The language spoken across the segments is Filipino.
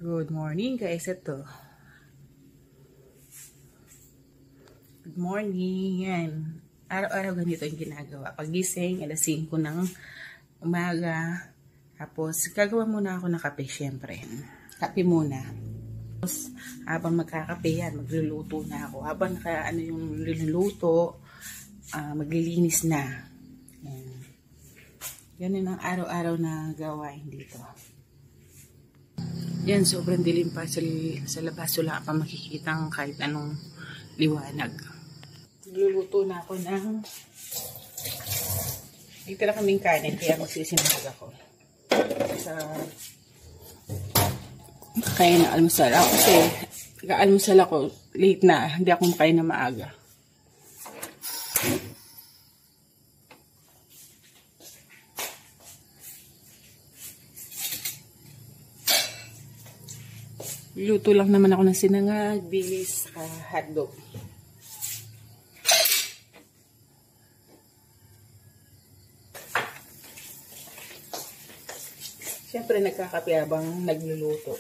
Good morning guys, ito. Good morning, yan. Araw-araw ganito yung ginagawa. Pagising, alas 5 ng umaga. Tapos, gagawa muna ako ng kape, syempre. Kape muna. Tapos, habang magkakape yan, magluluto na ako. Habang yung niluluto, maglilinis na. Yan. Ganun ang araw-araw na gawain dito. Yan, sobrang dilim pa sa labas. Wala pa makikita kahit anong liwanag. Nagluluto na ako ng itira kaming kanin, kaya magsisimag ako. Kaya na almusal ako kasi nag-almusal ako late na. Hindi ako makain na maaga. Luto lang naman ako ng sinangag, bilis, hotdog. Siyempre nagkakape habang nagluluto.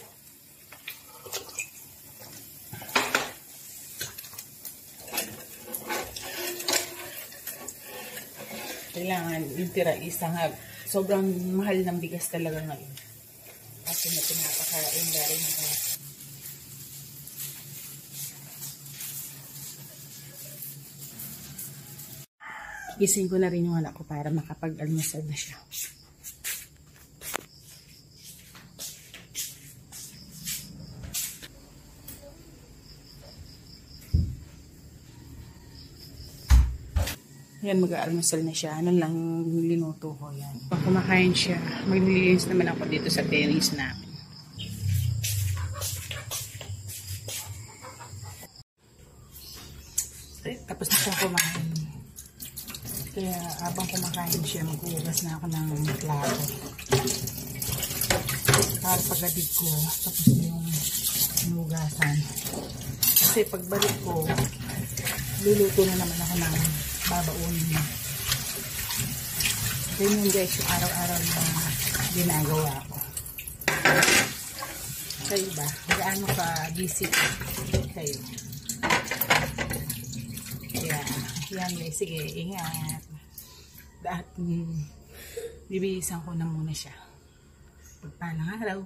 Kailangan yung tira isangag. Sobrang mahal ng bigas talaga ngayon. Kasi na pinapakain dahil na gising ko na rin yung anak ko para makapag-almusal na siya. Yan, mag-almusal na siya. Ano lang linuto ko yan. Pag kumakain siya, maglilinis naman ako dito sa terrace namin. Tapos na siya kumain. Kaya habang kumakain siya, maghuhugas na ako ng plato. Para pagdating ko, tapos yung hinugasan. Kasi pagbalik ko, luluto na naman ako ng babaunin niya. Ganyan guys, yung araw-araw na ginagawa ko. Kayo ba? Gaano ka busy kayo? Kaya, yan guys, sige, ingat. Dahil, bibihisan ko na muna siya. Pagpalang araw.